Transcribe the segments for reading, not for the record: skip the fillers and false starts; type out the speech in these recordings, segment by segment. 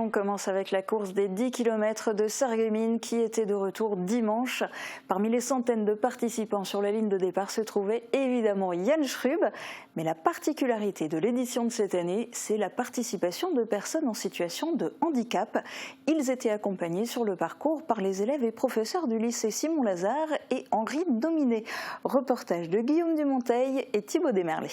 on commence avec la course des 10 km de Sarreguemines qui était de retour dimanche. Parmi les centaines de participants sur la ligne de départ se trouvait évidemment Jan Schrub. Mais la particularité de l'édition de cette année, c'est la participation de personnes en situation de handicap. Ils étaient accompagnés sur le parcours par les élèves et professeurs du lycée Simon-Lazare et Henri Dominé. Reportage de Guillaume Dumonteil et Thibaut Desmerlet.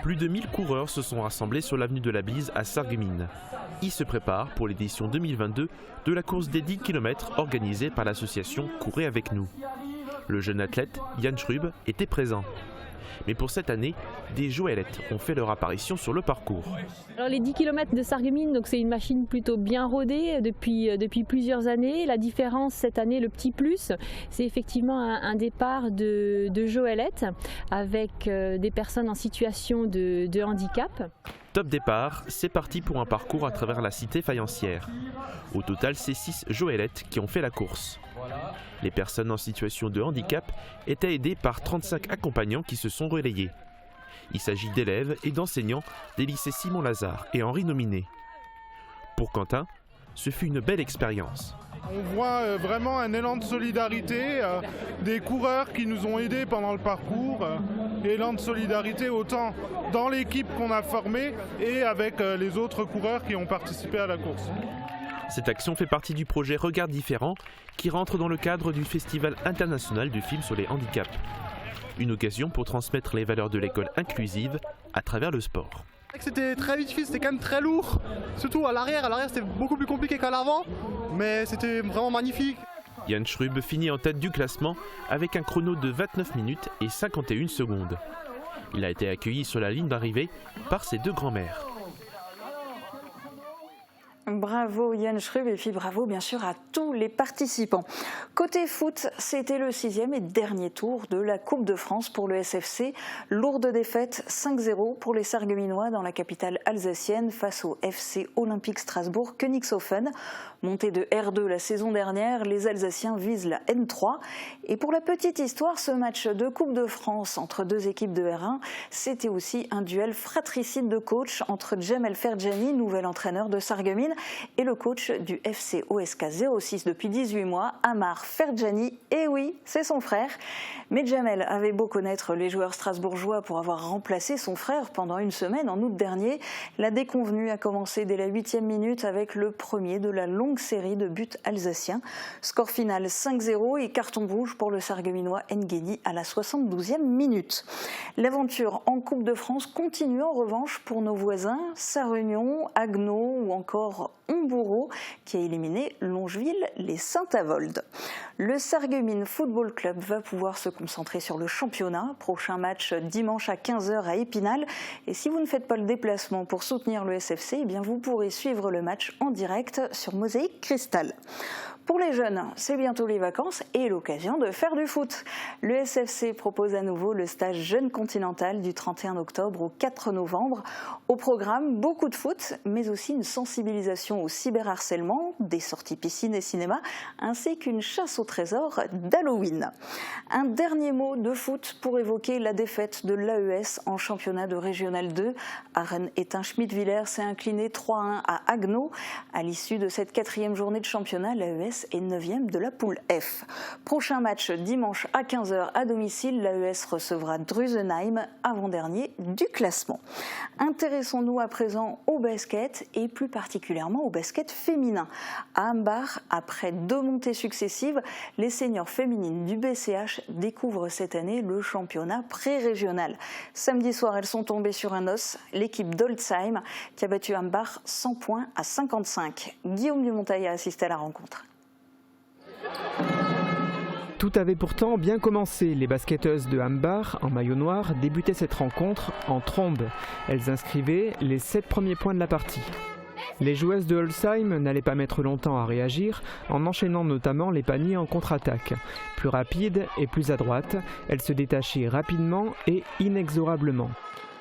Plus de 1000 coureurs se sont rassemblés sur l'avenue de la Bise à Sarreguemines. Ils se préparent pour l'édition 2022 de la course des 10 km organisée par l'association Courez avec nous. Le jeune athlète Jan Schrub était présent. Mais pour cette année, des joëlettes ont fait leur apparition sur le parcours. Alors les 10 km de Sarreguemines, c'est une machine plutôt bien rodée depuis plusieurs années. La différence cette année, le petit plus, c'est effectivement un départ de joëlettes avec des personnes en situation de handicap. Top départ, c'est parti pour un parcours à travers la cité faïencière. Au total, c'est 6 joëlettes qui ont fait la course. Les personnes en situation de handicap étaient aidées par 35 accompagnants qui se sont relayés. Il s'agit d'élèves et d'enseignants des lycées Simon-Lazare et Henri Dominé. Pour Quentin, ce fut une belle expérience. On voit vraiment un élan de solidarité, des coureurs qui nous ont aidés pendant le parcours, élan de solidarité autant dans l'équipe qu'on a formée et avec les autres coureurs qui ont participé à la course. Cette action fait partie du projet Regards différents qui rentre dans le cadre du Festival international du film sur les handicaps. Une occasion pour transmettre les valeurs de l'école inclusive à travers le sport. C'était très difficile, c'était quand même très lourd, surtout à l'arrière. À l'arrière c'était beaucoup plus compliqué qu'à l'avant, mais c'était vraiment magnifique. Jan Schrub finit en tête du classement avec un chrono de 29 minutes et 51 secondes. Il a été accueilli sur la ligne d'arrivée par ses 2 grands-mères. Bravo Jan Schrub et puis bravo bien sûr à tous les participants. Côté foot, c'était le 6e et dernier tour de la Coupe de France pour le SFC. Lourde défaite 5-0 pour les Sarregueminois dans la capitale alsacienne face au FC Olympique Strasbourg Königshofen. Montés de R2 la saison dernière, les Alsaciens visent la N3. Et pour la petite histoire, ce match de Coupe de France entre 2 équipes de R1, c'était aussi un duel fratricide de coach entre Djamel Ferjani, nouvel entraîneur de Sarreguemines, et le coach du FC OSK 06 depuis 18 mois, Ammar Ferjani. Et oui, c'est son frère. Mais Djamel avait beau connaître les joueurs strasbourgeois pour avoir remplacé son frère pendant une semaine en août dernier. La déconvenue a commencé dès la 8e minute avec le premier de la longue série de buts alsaciens. Score final 5-0 et carton rouge pour le Sarregueminois Ngueni à la 72e minute. L'aventure en Coupe de France continue en revanche pour nos voisins, Sarre-Union, Haguenau ou encore Hombourg qui a éliminé Longeville, les Saint-Avold. Le Sarreguemines Football Club va pouvoir se concentrer sur le championnat. Prochain match dimanche à 15h à Épinal. Et si vous ne faites pas le déplacement pour soutenir le SFC, eh bien vous pourrez suivre le match en direct sur Mosaïque Cristal. Pour les jeunes, c'est bientôt les vacances et l'occasion de faire du foot. Le SFC propose à nouveau le stage Jeune Continental du 31 octobre au 4 novembre. Au programme, beaucoup de foot, mais aussi une sensibilisation au cyberharcèlement, des sorties piscine et cinéma, ainsi qu'une chasse au trésor d'Halloween. Un dernier mot de foot pour évoquer la défaite de l'AES en championnat de Régional 2. Arène-Étain Schmidt-Villers s'est incliné 3-1 à Haguenau. À l'issue de cette 4e journée de championnat, l'AES est 9e de la poule F. Prochain match dimanche à 15h à domicile, l'AES recevra Drusenheim, avant-dernier du classement. Intéressons-nous à présent au basket et plus particulièrement au basket féminin. À Ambach, après 2 montées successives, les seniors féminines du BCH découvrent cette année le championnat pré-régional. Samedi soir, elles sont tombées sur un os, l'équipe d'Olzheim qui a battu Ambach 100 points à 55. Guillaume Dumonteil a assisté à la rencontre. Tout avait pourtant bien commencé. Les basketteuses de Ambach, en maillot noir, débutaient cette rencontre en trombe. Elles inscrivaient les 7 premiers points de la partie. Les joueuses de Olzheim n'allaient pas mettre longtemps à réagir, en enchaînant notamment les paniers en contre-attaque. Plus rapides et plus à droite, elles se détachaient rapidement et inexorablement.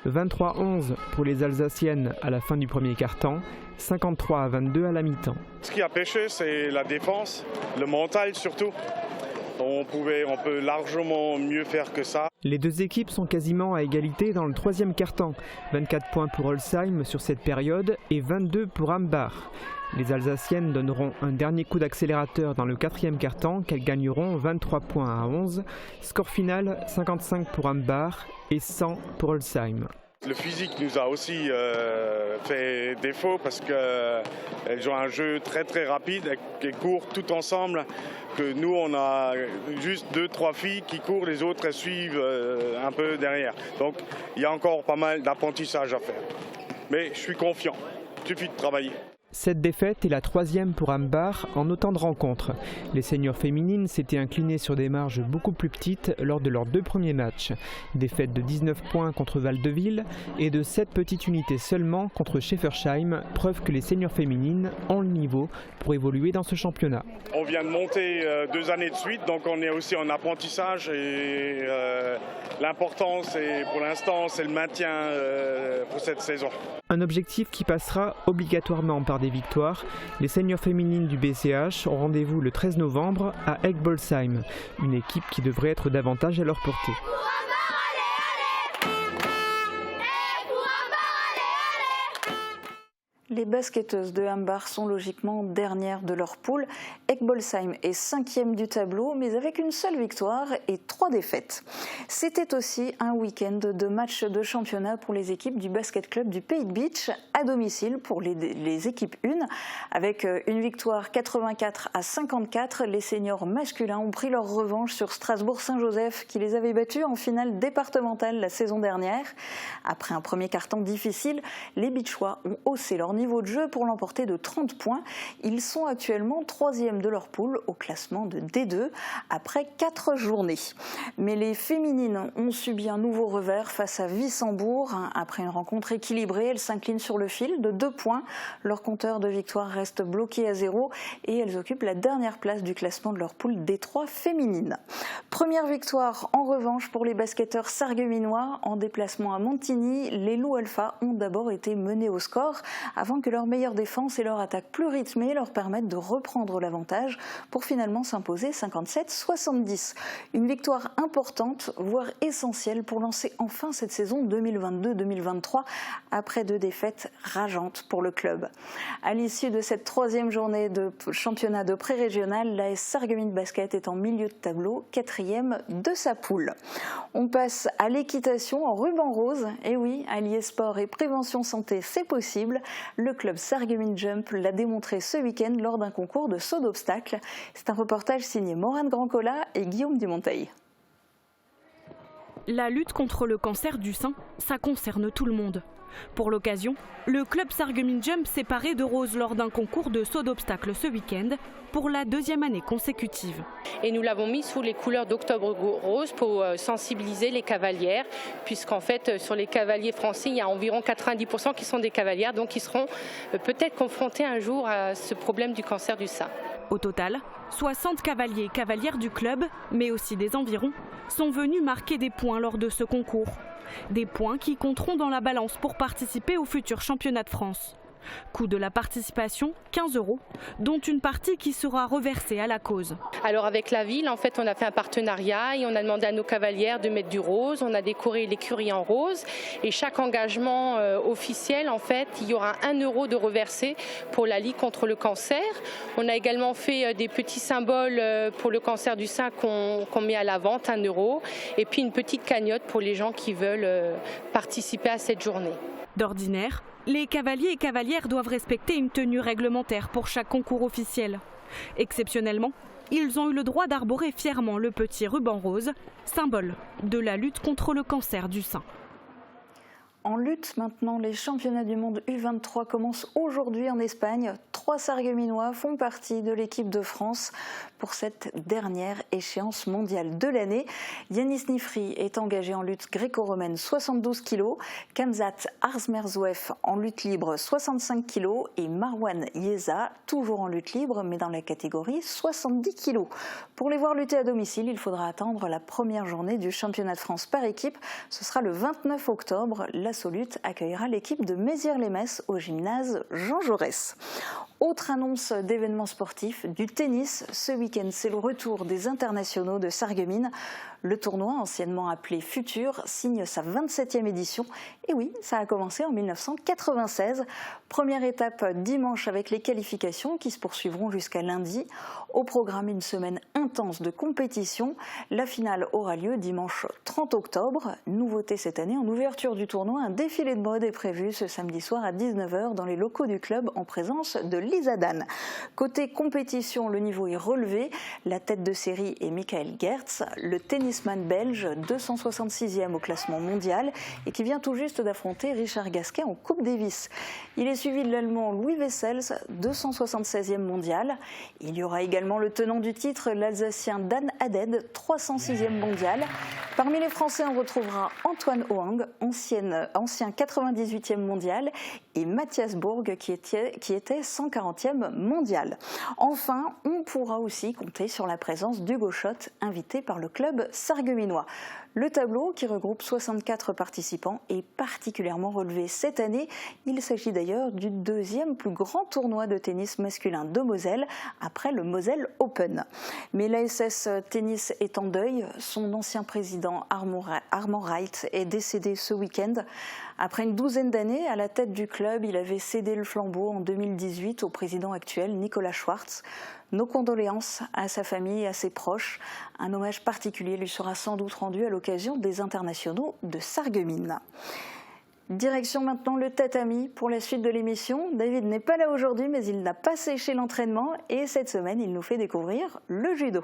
23-11 pour les Alsaciennes à la fin du premier quart-temps, 53-22 à la mi-temps. Ce qui a pêché, c'est la défense, le mental surtout. On peut largement mieux faire que ça. Les deux équipes sont quasiment à égalité dans le troisième quart-temps. 24 points pour Holzheim sur cette période et 22 pour Ambach. Les Alsaciennes donneront un dernier coup d'accélérateur dans le quatrième quart-temps qu'elles gagneront 23 points à 11. Score final 55 pour Ambach et 100 pour Holzheim. Le physique nous a aussi fait défaut parce qu'elles jouent un jeu très très rapide et courent tout ensemble. Que nous on a juste 2-3 filles qui courent, les autres elles suivent un peu derrière. Donc il y a encore pas mal d'apprentissage à faire. Mais je suis confiant, il suffit de travailler. Cette défaite est la troisième pour Ambach en autant de rencontres. Les seniors féminines s'étaient inclinées sur des marges beaucoup plus petites lors de leurs deux premiers matchs. Défaite de 19 points contre Val-de-Ville et de 7 petites unités seulement contre Schäfersheim, preuve que les seniors féminines ont le niveau pour évoluer dans ce championnat. On vient de monter 2 années de suite, donc on est aussi en apprentissage et l'important pour l'instant c'est le maintien pour cette saison. Un objectif qui passera obligatoirement par des victoires. Les seniors féminines du BCH ont rendez-vous le 13 novembre à Egbolsheim, une équipe qui devrait être davantage à leur portée. Les basketteuses de Ambach sont logiquement dernières de leur poule. Egbolsheim est 5e du tableau, mais avec une seule victoire et 3 défaites. C'était aussi un week-end de matchs de championnat pour les équipes du basket club du Pays de Beach, à domicile pour les équipes 1. Avec une victoire 84-54, les seniors masculins ont pris leur revanche sur Strasbourg-Saint-Joseph, qui les avait battus en finale départementale la saison dernière. Après un premier quart-temps difficile, les Beachois ont haussé leur niveau de jeu pour l'emporter de 30 points. Ils sont actuellement 3e de leur poule au classement de D2 après 4 journées. Mais les féminines ont subi un nouveau revers face à Wissembourg. Après une rencontre équilibrée, elles s'inclinent sur le fil de 2 points. Leur compteur de victoire reste bloqué à 0 et elles occupent la dernière place du classement de leur poule D3 féminine. Première victoire en revanche pour les basketteurs sarregueminois. En déplacement à Montigny, les Loups Alpha ont d'abord été menés au score avant que leur meilleure défense et leur attaque plus rythmée leur permettent de reprendre l'avantage pour finalement s'imposer 57-70. Une victoire importante, voire essentielle pour lancer enfin cette saison 2022-2023 après 2 défaites rageantes pour le club. À l'issue de cette 3e journée de championnat de pré-régional, l'AS Sarreguemines Basket est en milieu de tableau, 4e de sa poule. On passe à l'équitation en ruban rose. Et oui, allier sport et prévention santé, c'est possible. Le club Sarreguemines Jump l'a démontré ce week-end lors d'un concours de saut d'obstacles. C'est un reportage signé Morane Grandcola et Guillaume Dumonteil. La lutte contre le cancer du sein, ça concerne tout le monde. Pour l'occasion, le club Sarreguemines Jump s'est paré de rose lors d'un concours de saut d'obstacles ce week-end pour la 2e année consécutive. Et nous l'avons mis sous les couleurs d'Octobre Rose pour sensibiliser les cavalières, puisqu'en fait sur les cavaliers français, il y a environ 90% qui sont des cavalières, donc qui seront peut-être confrontés un jour à ce problème du cancer du sein. Au total, 60 cavaliers et cavalières du club, mais aussi des environs, sont venus marquer des points lors de ce concours. Des points qui compteront dans la balance pour participer au futur championnat de France. Coût de la participation, 15 €, dont une partie qui sera reversée à la cause. Alors avec la ville, en fait, on a fait un partenariat et on a demandé à nos cavalières de mettre du rose. On a décoré l'écurie en rose et chaque engagement officiel, en fait, il y aura 1 € de reversé pour la Ligue contre le cancer. On a également fait des petits symboles pour le cancer du sein qu'on met à la vente, 1 € et puis une petite cagnotte pour les gens qui veulent participer à cette journée. D'ordinaire, les cavaliers et cavalières doivent respecter une tenue réglementaire pour chaque concours officiel. Exceptionnellement, ils ont eu le droit d'arborer fièrement le petit ruban rose, symbole de la lutte contre le cancer du sein. En lutte maintenant, les championnats du monde U23 commencent aujourd'hui en Espagne. 3 Sarregueminois font partie de l'équipe de France pour cette dernière échéance mondiale de l'année. Yanis Nifri est engagé en lutte gréco-romaine 72 kg, Kamzat Arzmerzouef en lutte libre 65 kg et Marwan Yeza toujours en lutte libre mais dans la catégorie 70 kg. Pour les voir lutter à domicile, il faudra attendre la première journée du championnat de France par équipe. Ce sera le 29 octobre. La Solute accueillera l'équipe de Mézières-les-Messes au gymnase Jean Jaurès. Autre annonce d'événements sportifs, du tennis. Ce week-end, c'est le retour des internationaux de Sarreguemines. Le tournoi, anciennement appelé Futur, signe sa 27e édition. Et oui, ça a commencé en 1996. Première étape dimanche avec les qualifications qui se poursuivront jusqu'à lundi. Au programme, une semaine intense de compétition. La finale aura lieu dimanche 30 octobre. Nouveauté cette année, en ouverture du tournoi, un défilé de mode est prévu ce samedi soir à 19h dans les locaux du club en présence de Lisa Dan. Côté compétition, le niveau est relevé. La tête de série est Michael Gertz, le tennisman belge, 266e au classement mondial et qui vient tout juste d'affronter Richard Gasquet en Coupe Davis. Il est suivi de l'Allemand Louis Wessels, 276e mondial. Il y aura également le tenant du titre, l'Alsacien Dan Haddad, 306e mondial. Parmi les Français, on retrouvera Antoine Hoang, ancien 98e mondial, et Mathias Bourg qui était 140e mondial. Enfin, on pourra aussi compter sur la présence d'Hugo Schott, invité par le club sarregueminois. Le tableau, qui regroupe 64 participants, est particulièrement relevé cette année. Il s'agit d'ailleurs du deuxième plus grand tournoi de tennis masculin de Moselle, après le Moselle Open. Mais l'ASS Tennis est en deuil. Son ancien président Armand Wright est décédé ce week-end. Après une douzaine d'années à la tête du club, il avait cédé le flambeau en 2018 au président actuel, Nicolas Schwartz. Nos condoléances à sa famille et à ses proches. Un hommage particulier lui sera sans doute rendu à l'occasion des internationaux de Sarreguemines. Direction maintenant le tatami pour la suite de l'émission. David n'est pas là aujourd'hui, mais il n'a pas séché l'entraînement et cette semaine, il nous fait découvrir le judo.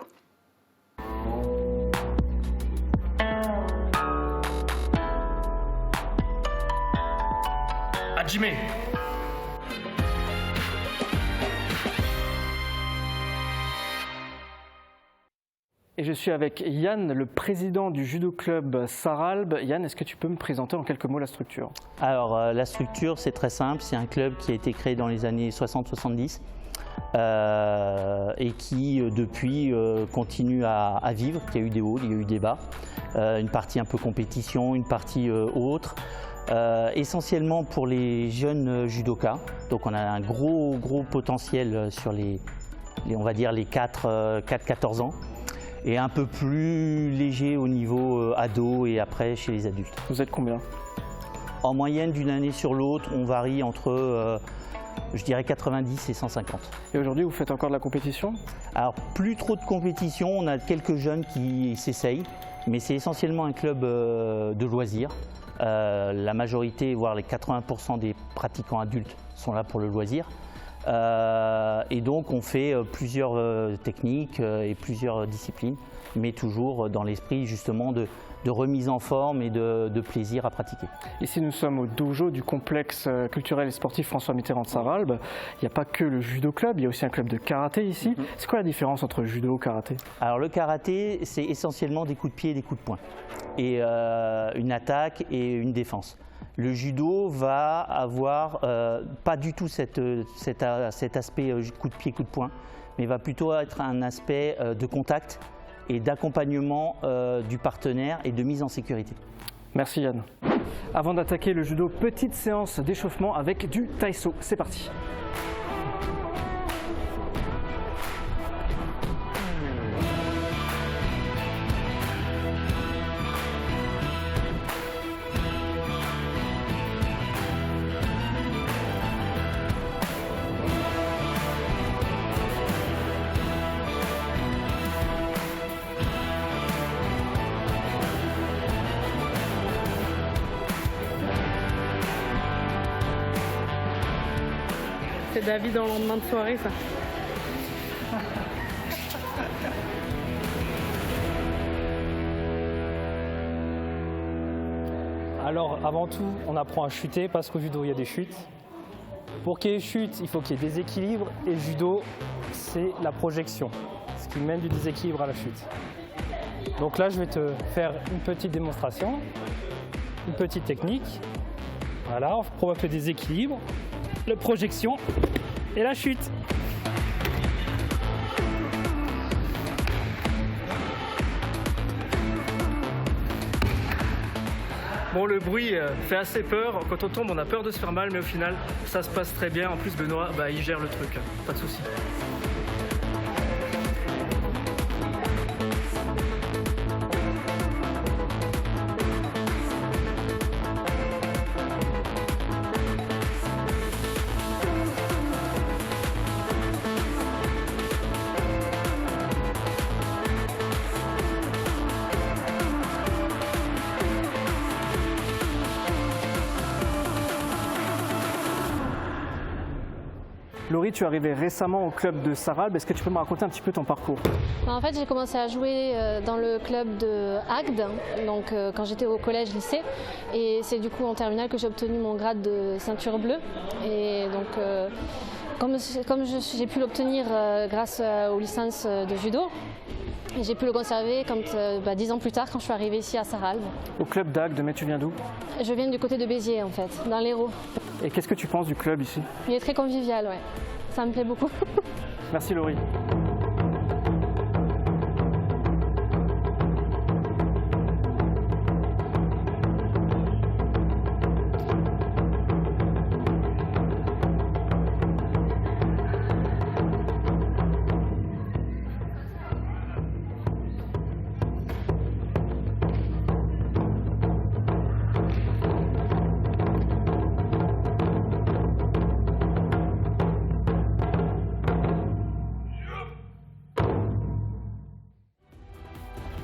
Hajime. Et je suis avec Yann, le président du judo club Sarralbe. Yann, est-ce que tu peux me présenter en quelques mots la structure? Alors la structure, c'est très simple. C'est un club qui a été créé dans les années 60-70 et qui depuis continue à vivre. Il y a eu des hauts, il y a eu des bas. Une partie un peu compétition, une partie autre. Essentiellement pour les jeunes judokas. Donc on a un gros potentiel sur on va dire les 4-14 ans. Et un peu plus léger au niveau ado et après chez les adultes. Vous êtes combien? En moyenne, d'une année sur l'autre, on varie entre, je dirais, 90 et 150. Et aujourd'hui, vous faites encore de la compétition? Alors, plus trop de compétition, on a quelques jeunes qui s'essayent, mais c'est essentiellement un club de loisirs. La majorité, voire les 80% des pratiquants adultes sont là pour le loisir. Et donc on fait plusieurs techniques et plusieurs disciplines, mais toujours dans l'esprit justement de remise en forme et de plaisir à pratiquer. Ici nous sommes au dojo du complexe culturel et sportif François Mitterrand de Sarralbe. Il n'y a pas que le judo club, il y a aussi un club de karaté ici. C'est quoi la différence entre judo et karaté? Alors le karaté, c'est essentiellement des coups de pied et des coups de poing, et une attaque et une défense. Le judo va avoir pas du tout cet aspect coup de pied, coup de poing, mais va plutôt être un aspect de contact et d'accompagnement du partenaire et de mise en sécurité. Merci Yann. Avant d'attaquer le judo, petite séance d'échauffement avec du taïso. C'est parti. C'est David en lendemain de soirée, ça. Alors avant tout, on apprend à chuter parce qu'au judo, il y a des chutes. Pour qu'il y ait chute, il faut qu'il y ait déséquilibre et le judo, c'est la projection, ce qui mène du déséquilibre à la chute. Donc là, je vais te faire une petite démonstration, une petite technique. Voilà, on provoque le déséquilibre, la projection et la chute. Bon, le bruit fait assez peur. Quand on tombe, on a peur de se faire mal, mais au final, ça se passe très bien. En plus, Benoît, il gère le truc, pas de souci. Laurie, tu es arrivée récemment au club de Sarralbe. Est-ce que tu peux me raconter un petit peu ton parcours? En fait, j'ai commencé à jouer dans le club de Agde, donc quand j'étais au collège-lycée. Et c'est du coup en terminale que j'ai obtenu mon grade de ceinture bleue. Et donc, comme j'ai pu l'obtenir grâce aux licences de judo, j'ai pu le conserver 10 ans plus tard quand je suis arrivée ici à Sarralbe. Au club d'Agde, mais tu viens d'où? Je viens du côté de Béziers en fait, dans l'Hérault. Et qu'est-ce que tu penses du club ici? Il est très convivial, ouais. Ça me plaît beaucoup. Merci Laurie.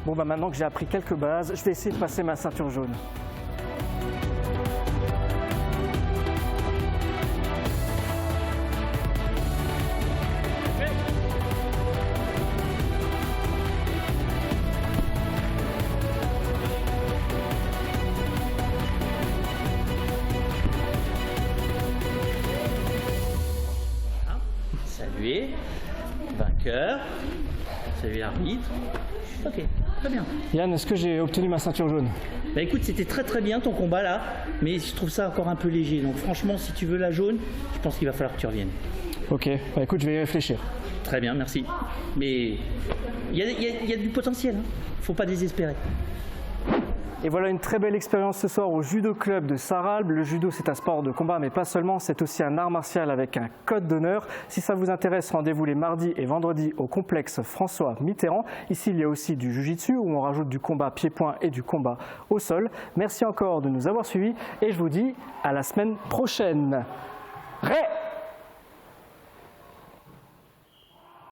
Bon, maintenant que j'ai appris quelques bases, je vais essayer de passer ma ceinture jaune. Saluer, vainqueur, saluer l'arbitre. Ok, très bien. Yann, est-ce que j'ai obtenu ma ceinture jaune? Bah écoute, c'était très bien ton combat là, mais je trouve ça encore un peu léger. Donc franchement, si tu veux la jaune, je pense qu'il va falloir que tu reviennes. Ok, bah écoute, je vais y réfléchir. Très bien, merci. Mais il y a du potentiel, hein. Faut pas désespérer. Et voilà une très belle expérience ce soir au Judo Club de Sarralbe. Le judo, c'est un sport de combat, mais pas seulement, c'est aussi un art martial avec un code d'honneur. Si ça vous intéresse, rendez-vous les mardis et vendredis au complexe François Mitterrand. Ici, il y a aussi du jiu-jitsu où on rajoute du combat pied-point et du combat au sol. Merci encore de nous avoir suivis et je vous dis à la semaine prochaine. Ré